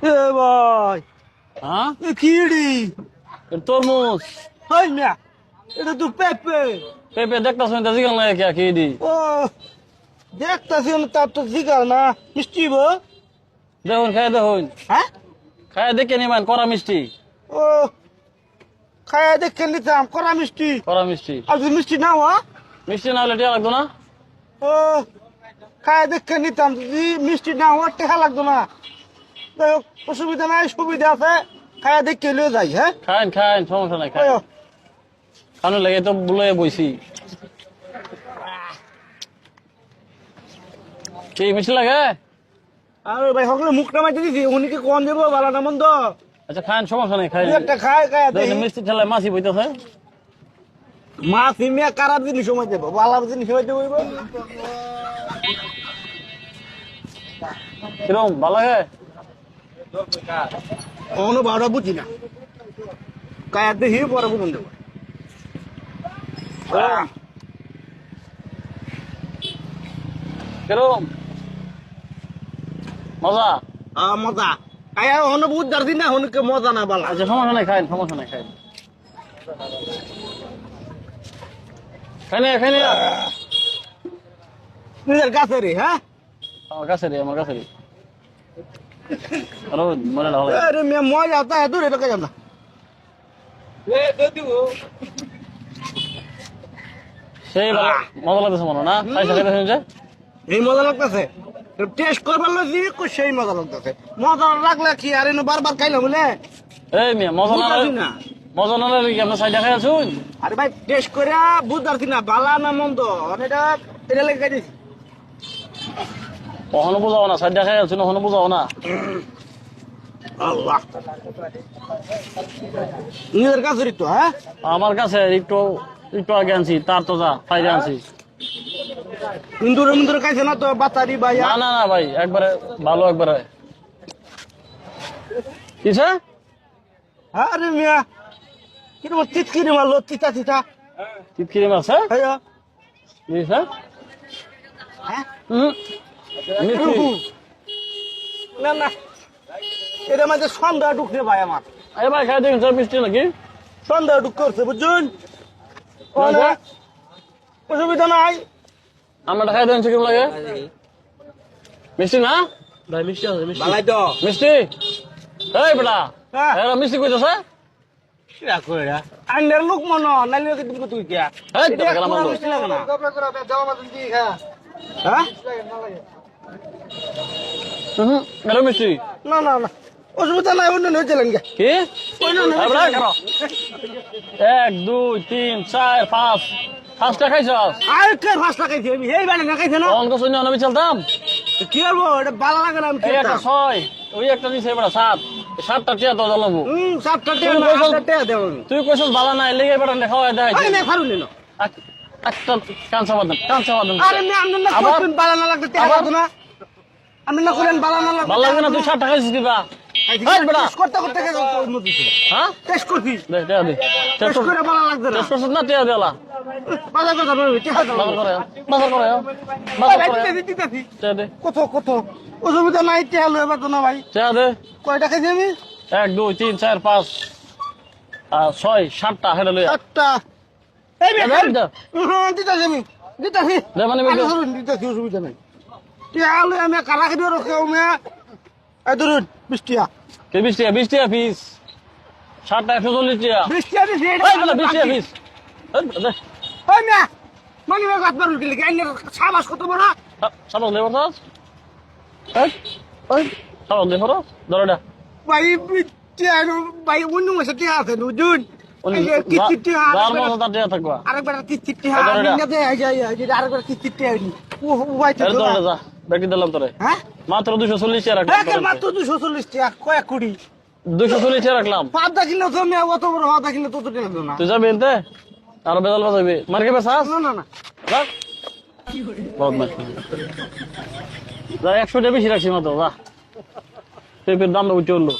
এ ভাই হ্যাঁ এ কি রে? তরমুজ হাই মিয়া, এটা তো পেঁপে। পেঁপে দেখতাছ না জিগাল লাগে কে কি দি ও দেখতাছি না, তার তো জিগাল না মিষ্টি বো। দেখুন খাই দেখুন হ্যাঁ খাই দেখে নিবেন করা মিষ্টি ও খায়া দেখে নিতাম করা মিষ্টি। করা মিষ্টি আর যদি মিষ্টি না হওয়া মিষ্টি না হলে টিয়া লাগতো না ও খায়া দেখে নিতাম, যদি মিষ্টি না হওয়া টেহা লাগতো না। যাই হোক, অসুবিধা নাই, সুবিধা আছে, খায়া দেখে লিয়ে যাই। হ্যাঁ খাইন খাইন সমস্যা নাই খাই ওই ও, খানো লাগে তো বলে বইছি কি মিষ্টি লাগে আর ভাই সকলে মুখ নামাইতে দিছি, উনিকে কম দেবো বালা নামন তো আচ্ছা খাইন সমস্যা নাই খাই দুই একটা খায় খায়া দেখুন, দেখি। মিষ্টি ঠেলায় মাছি বইতেছে মাছ হিমিয়া কারার জিনিস সময় দেবো, বালার জিনিস সময় দেবো। কিরম ভালো লাগে কখনো বারোটা বুঝি না, কায়ার দেখি পরে বুঝুন দেবো। কিরম মজা মজা কায়া হনো বুঝ দার্দি না, হনকে মজা না বালা। আচ্ছা সমস্যা নাই খাইন সমস্যা নাই খাইন খাইনি খাইনি নিজের কাছে রে। হ্যাঁ আমার কাছে রে আরো মনে ভালো আরে মেয়ে মজা আতা এত রে টাকা জানা। সেই ভালো মজা লাগতেছে মনে না খাইছে খাইতেছেন যে এই মজা লাগতেছে, টেস্ট করবার লাগছি, সেই মজা লাগতেছে। মজা লাগলে কি আর এনে বারবার খাইলাম বলে এই মিয়া মজা না বুঝাছি না। মজা না লাগলে কি আপনার সাইডে খাই আছুন আরে ভাই টেস্ট করে বুঝতে না বালা না মন্দ, এটা এটা লেগে খাইছি। কখনো বুঝাও না সাইডে খাই আছুন কখনো বুঝাও না আল্লাহ নিজের কাছে তো। হ্যাঁ আমার কাছে একটু একটু আগে আনছি তার তো যা ফাইদে আনছি ইন্দুরে মিন্দুরে খাইছে না তো বাতারি ভাই? না না না ভাই একবারে ভালো একবারে কিসে আরে মিয়া কিরকম তিতকিরি মারলো, তিতা তিতা। টিটকিরি মাছ হ্যাঁ হ্যাঁ কিসে হ্যাঁ মিষ্টি না না, এটা মাঝে সন্ধ্যা ঢুকছে ভাই, আমার এই ভাই খাই দেখুন স্যার মিষ্টি নাকি সন্ধ্যা ঢুক করছে বুঝছেন। অসুবিধা নাই। আমরা খাই দেখুন কেমন লাগে মিষ্টি না ভাই মিষ্টি আছে, মিষ্টি ভালাই তো। মিষ্টি এই বেটা হ্যাঁ এরা মিষ্টি কইতেছে কিরা কইরা আইনের লোক মনো নাইলে কি তুমি তুই কিয়া এই এটা তো গেলাম পুরা বন্ধু। মিষ্টি লাগে না। হ্যাঁ এটা মিষ্টি না না না, অসুবিধা নাই, অন্য হয়ে চলেন গে। কি অন্য এই বেটা, খারাপ। 1 2 3 4 5 5টা খাইছস আর কে ফাঁস লাগাইছে, আমি এই বাড়ি না খাইছে না। অঙ্ক শূন্য আমি চলতাম কি করবো, এটা ভালো লাগে না, আমি এই একটা খেতাম। 6 ওই একটা নিচে বেটা 7 7টা টিয়া তো জ্বালাবো সাতটা তুই টেয়া না, কইছস- আটটা টেয়া দেবো আমি। তুই কইছস বালা নাই লেগে বেটা খাওয়া দেয় আরে মেয়ে ফারুন নিল। একটা কাঁচা বাদাম আরে মেয়ে আপনি না আবার- করবেন বালা না লাগলে টেয়া আবার- লাগতো না। আপনি না করেন বালা না লাগলে ভালো লাগে না তুই 7টা খাইছিস কিবা এই বেটা টেস্ট করতে করতে গেছে ওর মধ্যে ছিল। হ্যাঁ টেস্ট করছি, দে টিয়া দে টেস্ট করে ভালো লাগছে না। টেস্ট করছিস না টিয়া দেলা বাজার কথা বলবি, টেস্ট করতে বাজার হবে। করে বাজার করে বাজার করে দিতেছি, দিতেছি। টিয়া দে কত কত অসুবিধা নাই, টেয়া লয়ে পারতো না ভাই। টিয়া দে কয়টা খাইছি আমি? 1 2 3 4 5 6 7টা হেডে লইয়া চারটা। এই মেয়ে দে, খাই। দে। দিতেছি আমি, দিতেছি। দে মানে আরে ধরুন, দিতেছি, অসুবিধা নাই। টেয়া লয়ে আমি কারা খেতে রক্ষে মেয়ে। এই ধরুন 20 টিয়া। কে 20 টাকা পিস 7টা 140 টাকা 20 টিয়া দিছি, এটা এই বেটা আমি 20 টাকা বাকি। পিস এই বেটা দে ওই মিয়া, মানে মেয়ে গাছ মারুন কি লিখে, আইনের সাবাস কত বড়। সাবাস লেবার সাবাস এই এই সাবাস লেবার দরডা ভাই টিয়া ভাই অন্য মাসে টিয়া আছে বুঝুন। এই যে কিস্তি টিয়া, যার মতো তার টাকা থাকবা আরেকবার কিস্তি টিয়া, এই ধরো এটা। আমি না দেয়, আরেকবার কিস্তি টিয়া হয়নি। ভাই তো এর দরডা যা ব্যাগটি দিলাম তোরে হ্যাঁ, মাত্র 240 টাকা রাখলাম মাত্র 240 টাকা, কয়েক কোটি। 240 টাকা রাখলাম পাঁচটা কিলো তো মেয়ে অত বড় হাতা কিলো তত টিয়া লাগতো না। তুই যাবি এনতে আর বেদাল বাজাবি মার্কে বেসাস না না না, রাখ বহুত মাছ যা 100 টাকা বেশি রাখছি মাত্র যা পেঁপের দামটা উঠে উঠলো